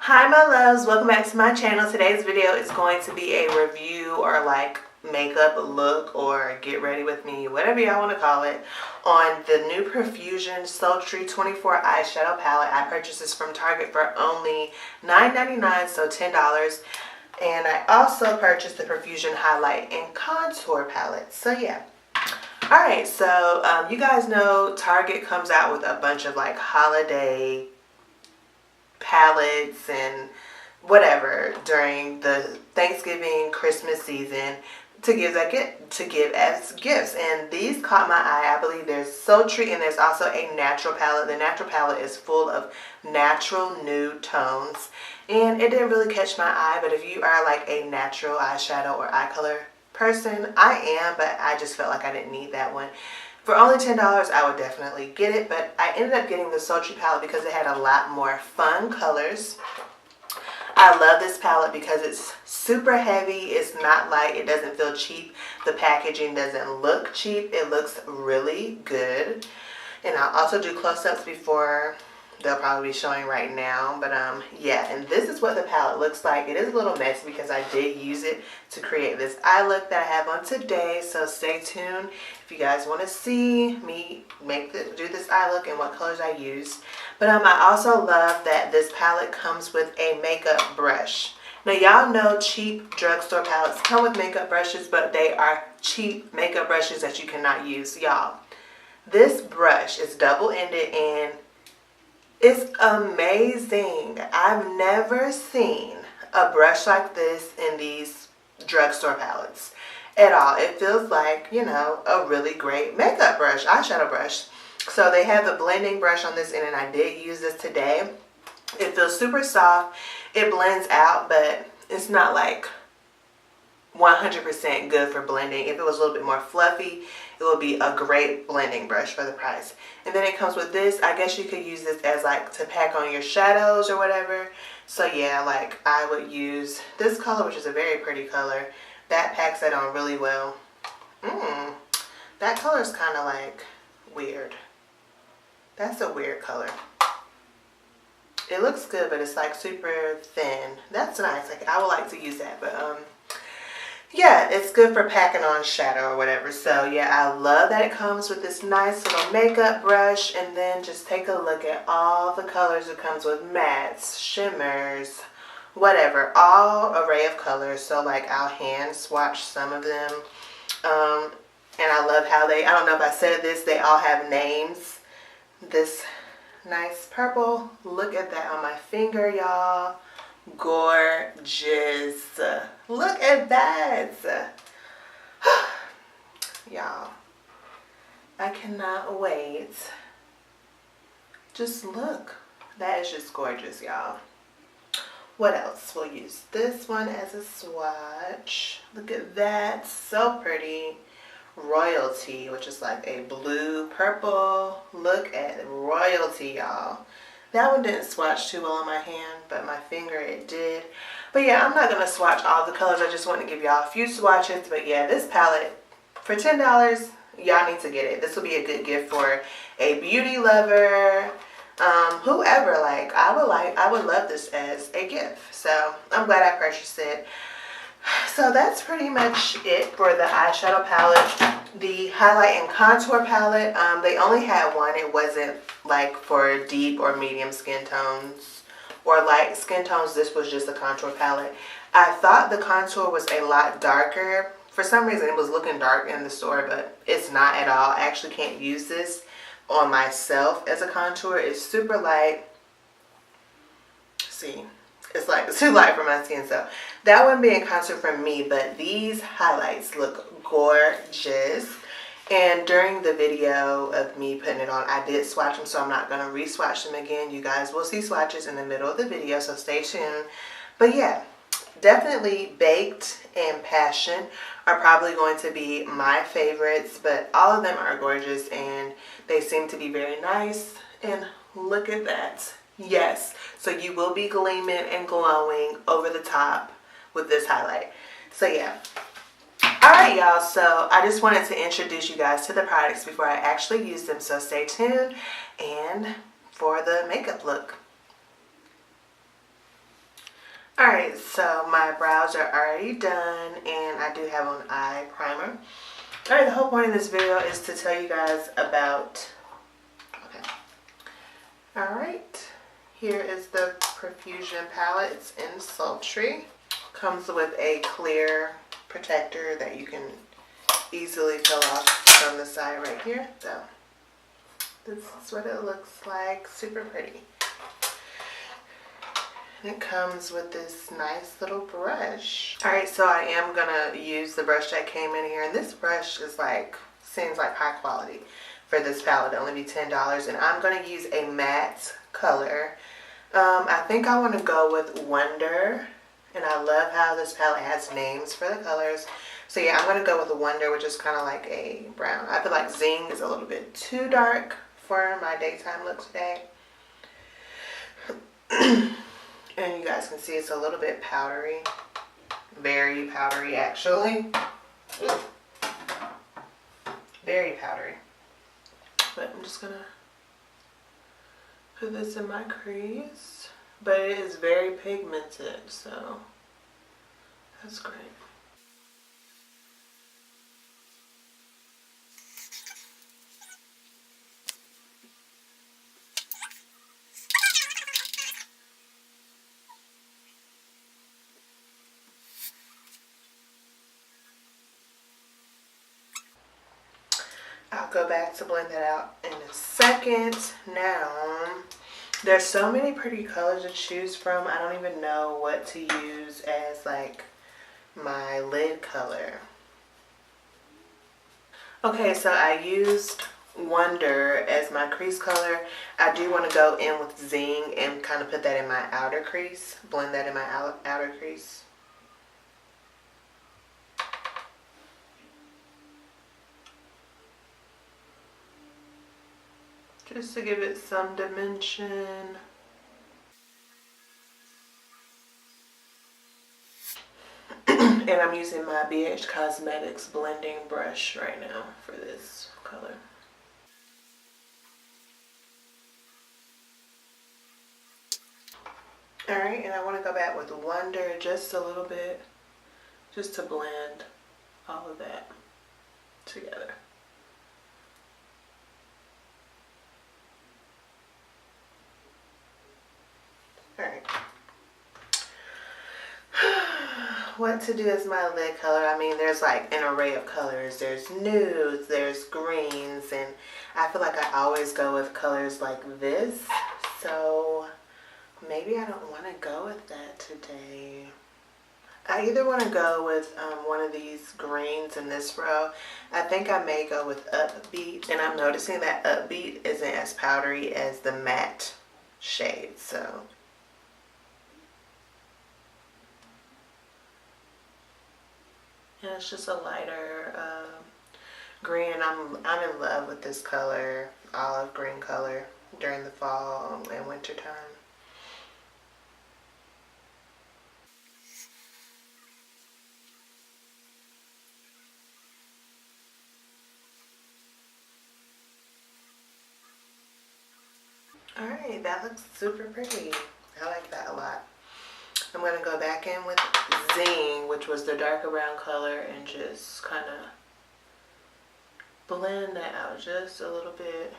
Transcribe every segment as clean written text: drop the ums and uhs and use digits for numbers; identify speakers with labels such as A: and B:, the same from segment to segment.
A: Hi my loves, welcome back to my channel. Today's video is going to be a review or like makeup look or get ready with me, whatever y'all want to call it, on the new Profusion Sultry 24 eyeshadow palette. I purchased this from Target for only $9.99, so $10. And I also purchased the Profusion Highlight and Contour palette. So yeah. Alright, so you guys know Target comes out with a bunch of like holiday palettes and whatever during the Thanksgiving, Christmas season to give as gifts, and these caught my eye. I believe there's sultry and there's also a natural palette. The natural palette is full of natural nude tones, and it didn't really catch my eye, but if you are like a natural eyeshadow or eye color person, I am, but I just felt like I didn't need that one. For only $10, I would definitely get it, but I ended up getting the Sultry palette because it had a lot more fun colors. I love this palette because it's super heavy, it's not light, it doesn't feel cheap. The packaging doesn't look cheap, it looks really good. And I'll also do close-ups before. They'll probably be showing right now, but yeah, and this is what the palette looks like. It is a little messy because I did use it to create this eye look that I have on today, so stay tuned if you guys want to see me do this eye look and what colors I use. But I also love that this palette comes with a makeup brush. Now y'all know cheap drugstore palettes come with makeup brushes, but they are cheap makeup brushes that you cannot use. Y'all, this brush is double-ended and it's amazing. I've never seen a brush like this in these drugstore palettes at all. It feels like, you know, a really great makeup brush, eyeshadow brush. So they have the blending brush on this end, and I did use this today. It feels super soft. It blends out, but it's not like 100% good for blending. If it was a little bit more fluffy, it would be a great blending brush for the price. And then it comes with this. I guess you could use this as like to pack on your shadows or whatever. So yeah, like I would use this color, which is a very pretty color. That packs that on really well. That color is kind of like weird. That's a weird color. It looks good, but it's like super thin. That's nice. Like I would like to use that, but yeah, it's good for packing on shadow or whatever. So yeah, I love that it comes with this nice little makeup brush. And then just take a look at all the colors it comes with. Mattes, shimmers, whatever. All array of colors. So like I'll hand swatch some of them. And I love how I don't know if I said this, they all have names. This nice purple. Look at that on my finger, y'all. Gorgeous. Look at that. Y'all, I cannot wait. Just look. That is just gorgeous, y'all. What else? We'll use this one as a swatch. Look at that. So pretty. Royalty, which is like a blue purple. Look at Royalty, y'all. That one didn't swatch too well on my hand, but my finger it did. But yeah, I'm not going to swatch all the colors. I just want to give y'all a few swatches. But yeah, this palette, for $10, y'all need to get it. This will be a good gift for a beauty lover, whoever. Like I would love this as a gift. So I'm glad I purchased it. So that's pretty much it for the eyeshadow palette. The highlight and contour palette, they only had one. It wasn't like for deep or medium skin tones or light skin tones. This was just a contour palette. I thought the contour was a lot darker. For some reason it was looking dark in the store, but it's not at all. I actually can't use this on myself as a contour. It's super light. See, it's like it's too light for my skin, so that wouldn't be a contour for me. But these highlights look gorgeous. And during the video of me putting it on, I did swatch them, so I'm not going to re-swatch them again. You guys will see swatches in the middle of the video, so stay tuned. But yeah, definitely Baked and Passion are probably going to be my favorites, but all of them are gorgeous and they seem to be very nice. And look at that. Yes, so you will be gleaming and glowing over the top with this highlight. So yeah. Alright y'all, so I just wanted to introduce you guys to the products before I actually use them, so stay tuned and for the makeup look. Alright, so my brows are already done and I do have on eye primer. Alright, the whole point of this video is to tell you guys about, okay. Alright, here is the Profusion palette. It's in Sultry. Comes with a clear protector that you can easily peel off from the side right here. So this is what it looks like. Super pretty. And it comes with this nice little brush. Alright, so I am gonna use the brush that came in here, and this brush is like, seems like high quality for this palette. It'll only be $10, and I'm gonna use a matte color. I think I want to go with Wonder, and I love how this palette has names for the colors. So yeah, I'm gonna go with the Wonder, which is kind of like a brown. I feel like Zing is a little bit too dark for my daytime look today. And you guys can see it's a little bit powdery. Very powdery, actually. Very powdery. But I'm just gonna put this in my crease. But it is very pigmented, so that's great. I'll go back to blend that out in a second. Now, there's so many pretty colors to choose from. I don't even know what to use as like my lid color. Okay, so I used Wonder as my crease color. I do want to go in with Zing and kind of put that in my outer crease. Blend that in my outer crease. Just to give it some dimension. And I'm using my BH Cosmetics blending brush right now for this color. Alright, and I want to go back with Wonder just a little bit, just to blend all of that together. Alright. What to do as my lid color? I mean, there's like an array of colors. There's nudes, there's greens, and I feel like I always go with colors like this. So maybe I don't want to go with that today. I either want to go with one of these greens in this row. I think I may go with Upbeat, and I'm noticing that Upbeat isn't as powdery as the matte shade, so. And it's just a lighter green. I'm in love with this color, olive green color, during the fall and winter time. Alright, that looks super pretty. I like that a lot. I'm going to go back in with Zing, which was the darker brown color, and just kind of blend that out just a little bit.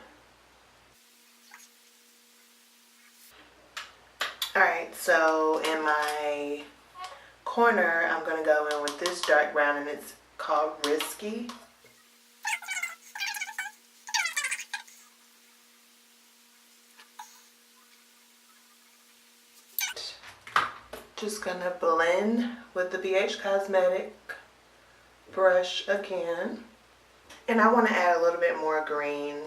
A: Alright, so in my corner, I'm going to go in with this dark brown, and it's called Risky. Just gonna blend with the BH Cosmetic brush again. And I want to add a little bit more green.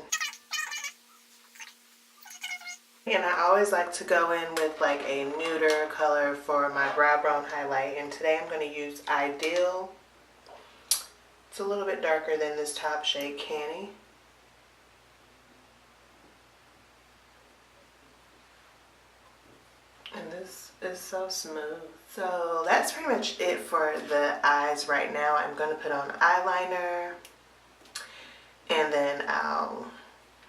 A: And I always like to go in with like a nuder color for my brow bone highlight. And today I'm going to use Ideal. It's a little bit darker than this top shade, Canny. And this is so smooth. So that's pretty much it for the eyes right now. I'm going to put on eyeliner, and then I'll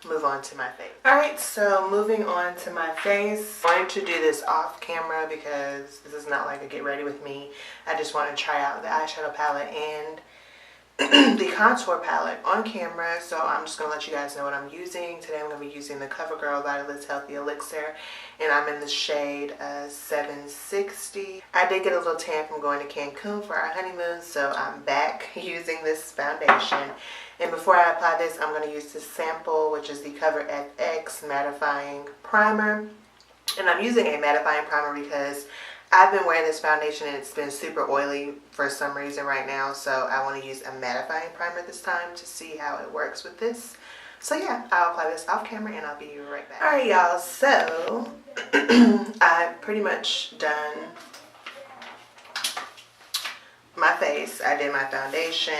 A: move on to my face. Alright, so moving on to my face. I'm going to do this off camera because this is not like a get ready with me. I just want to try out the eyeshadow palette and the contour palette on camera, so I'm just going to let you guys know what I'm using. Today I'm going to be using the CoverGirl Vitalist Healthy Elixir, and I'm in the shade 760. I did get a little tan from going to Cancun for our honeymoon, so I'm back using this foundation. And before I apply this, I'm going to use this sample, which is the Cover FX Mattifying Primer. And I'm using a mattifying primer because I've been wearing this foundation and it's been super oily for some reason right now, so I want to use a mattifying primer this time to see how it works with this. So yeah, I'll apply this off camera and I'll be right back. Alright y'all, so I've pretty much done my face. I did my foundation.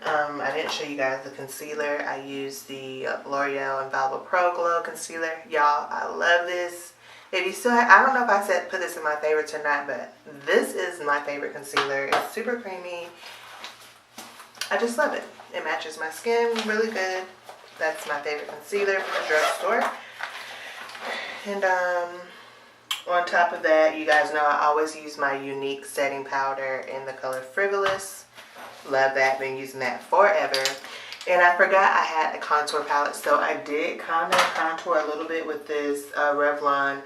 A: I didn't show you guys the concealer. I used the L'Oreal Infallible Pro Glow Concealer. Y'all, I love this. If you still have, I don't know if I said put this in my favorites or not, but this is my favorite concealer. It's super creamy. I just love it. It matches my skin really good. That's my favorite concealer from the drugstore. And on top of that, you guys know I always use my Unique setting powder in the color Frivolous. Love that. Been using that forever. And I forgot I had a contour palette, so I did kind of contour a little bit with this Revlon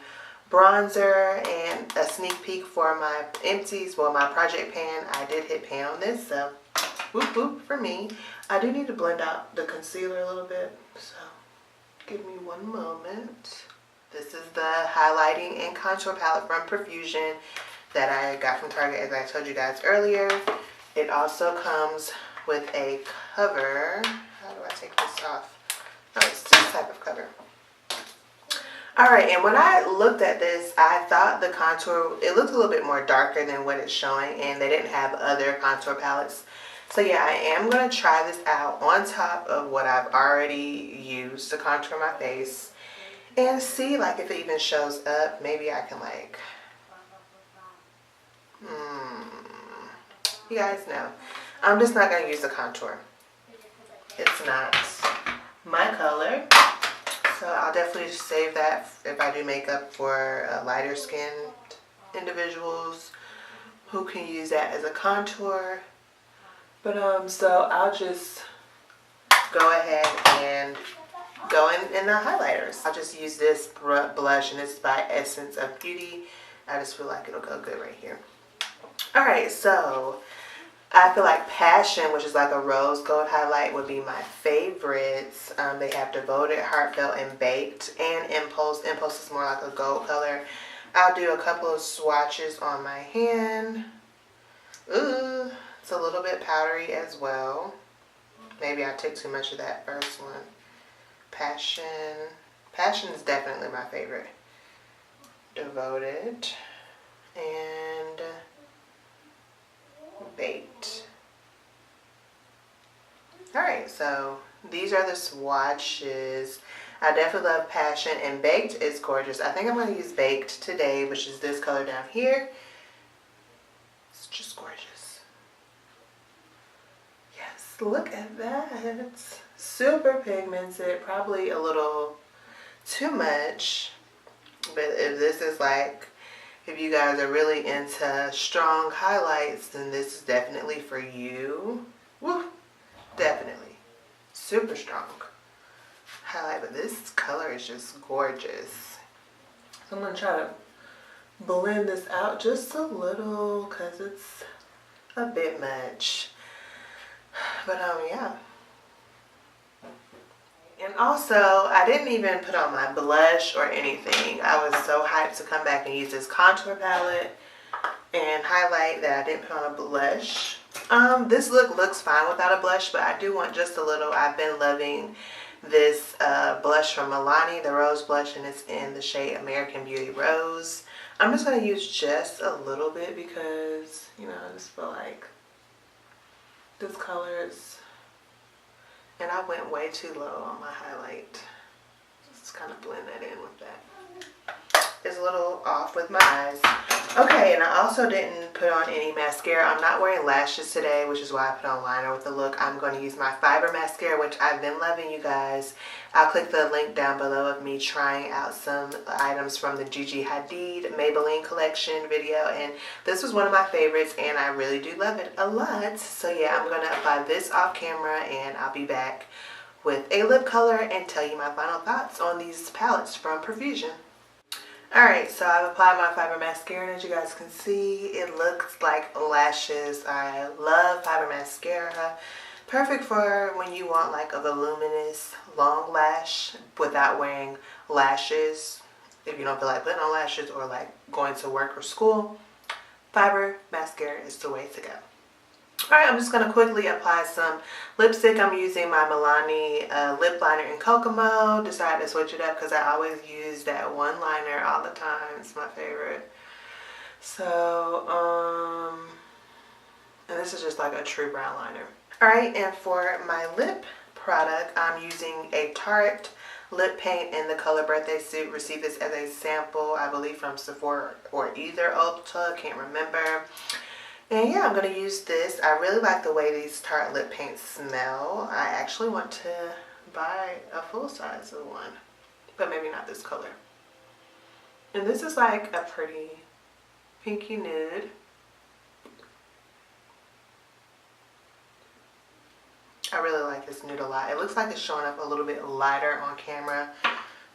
A: bronzer, and a sneak peek for my empties, well, my project pan. I did hit pan on this, so whoop whoop for me. I do need to blend out the concealer a little bit, so give me one moment. This is the highlighting and contour palette from Profusion that I got from Target, as I told you guys earlier. It also comes with a cover. How do I take this off? Oh, it's this type of cover. Alright, and when I looked at this, I thought the contour, it looked a little bit more darker than what it's showing, and they didn't have other contour palettes. So yeah, I am going to try this out on top of what I've already used to contour my face and see like if it even shows up. Maybe I can like, you guys know. I'm just not going to use the contour. It's not my color. So I'll definitely save that if I do makeup for lighter skinned individuals who can use that as a contour. But so I'll just go ahead and go in the highlighters. I'll just use this blush, and it's by Essence of Beauty. I just feel like it'll go good right here. Alright, so I feel like Passion, which is like a rose gold highlight, would be my favorites. They have Devoted, Heartfelt, and Baked, and Impulse. Impulse is more like a gold color. I'll do a couple of swatches on my hand. Ooh, it's a little bit powdery as well. Maybe I took too much of that first one. Passion. Passion is definitely my favorite. Devoted. And Baked. Alright, so these are the swatches. I definitely love Passion, and Baked is gorgeous. I think I'm going to use Baked today, which is this color down here. It's just gorgeous. Yes, look at that. Super pigmented, probably a little too much. But if this is like, if you guys are really into strong highlights, then this is definitely for you. Woo! Definitely. Super strong highlight, but this color is just gorgeous. So I'm going to try to blend this out just a little because it's a bit much. But yeah. And also, I didn't even put on my blush or anything. I was so hyped to come back and use this contour palette and highlight that I didn't put on a blush. This look looks fine without a blush, but I do want just a little. I've been loving this blush from Milani, the Rose Blush, and it's in the shade American Beauty Rose. I'm just going to use just a little bit because, you know, I just feel like this color is... And I went way too low on my highlight. Just kind of blend that in with that. is a little off with my eyes. Okay, and I also didn't put on any mascara. I'm not wearing lashes today, which is why I put on liner with the look. I'm going to use my fiber mascara, which I've been loving, you guys. I'll click the link down below of me trying out some items from the Gigi Hadid Maybelline collection video, and this was one of my favorites, and I really do love it a lot. So yeah, I'm going to apply this off camera, and I'll be back with a lip color and tell you my final thoughts on these palettes from Profusion. Alright, so I've applied my fiber mascara, and as you guys can see, it looks like lashes. I love fiber mascara. Perfect for when you want like a voluminous long lash without wearing lashes. If you don't feel like putting on lashes or like going to work or school, fiber mascara is the way to go. Alright, I'm just going to quickly apply some lipstick. I'm using my Milani lip liner in Kokomo. Decided to switch it up because I always use that one liner all the time. It's my favorite. So, and this is just like a true brown liner. Alright, and for my lip product, I'm using a Tarte lip paint in the color Birthday Suit. Received this as a sample, I believe, from Sephora or either Ulta. Can't remember. And yeah, I'm going to use this. I really like the way these Tarte lip paints smell. I actually want to buy a full size of one, but maybe not this color. And this is like a pretty pinky nude. I really like this nude a lot. It looks like it's showing up a little bit lighter on camera,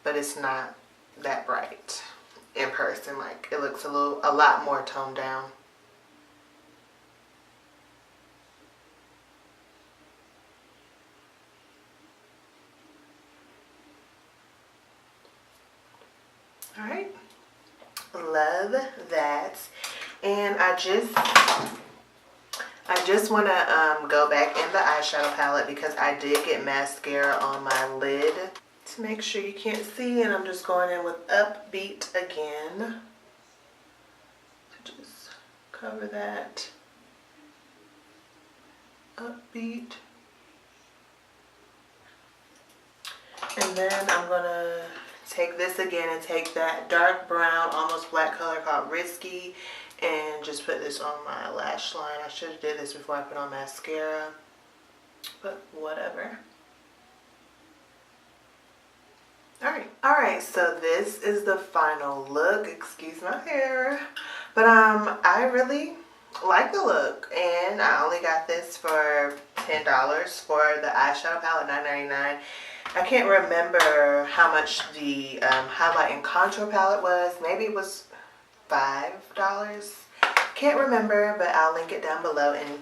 A: but it's not that bright in person. Like, it looks a lot more toned down. Alright, love that. And I just want to go back in the eyeshadow palette because I did get mascara on my lid to make sure you can't see, and I'm just going in with Upbeat again to just cover that. Upbeat. And then I'm going to take this again and take that dark brown, almost black color called Risky, and just put this on my lash line. I should have did this before I put on mascara, but whatever. Alright, so this is the final look. Excuse my hair. But I really like the look, and I only got this for $10 for the eyeshadow palette, $9.99. I can't remember how much the highlight and contour palette was. Maybe it was $5. Can't remember, but I'll link it down below. And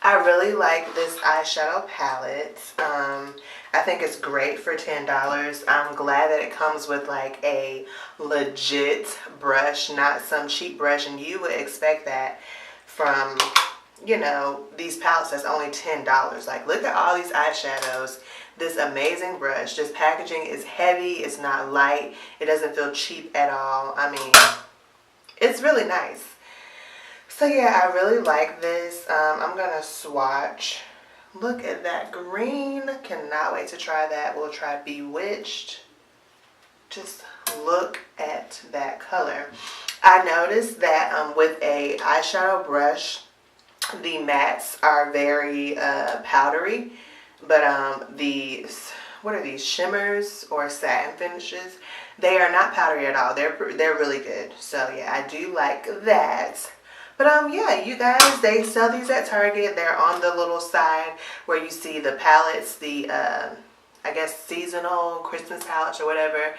A: I really like this eyeshadow palette. I think it's great for $10. I'm glad that it comes with like a legit brush, not some cheap brush, and you would expect that from, you know, these palettes that's only $10. Like, look at all these eyeshadows. This amazing brush. This packaging is heavy. It's not light. It doesn't feel cheap at all. I mean, it's really nice. So yeah, I really like this. I'm going to swatch. Look at that green. Cannot wait to try that. We'll try Bewitched. Just look at that color. I noticed that with a eyeshadow brush, the mattes are very powdery. But these, what are these, shimmers or satin finishes? They are not powdery at all. They're really good. So yeah, I do like that. But yeah, you guys, they sell these at Target. They're on the little side where you see the palettes, the I guess seasonal Christmas palettes or whatever.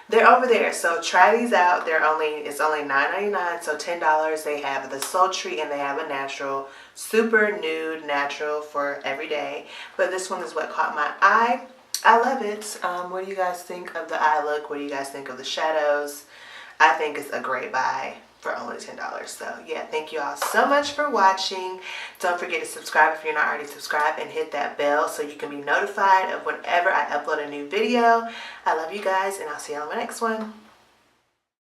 A: They're over there, so try these out. It's only $9.99, so $10. They have the sultry and they have a natural, super nude natural for every day. But this one is what caught my eye. I love it. What do you guys think of the eye look? What do you guys think of the shadows? I think it's a great buy for only $10. So yeah, thank you all so much for watching. Don't forget to subscribe if you're not already subscribed, and hit that bell so you can be notified of whenever I upload a new video. I love you guys, and I'll see you on my next one.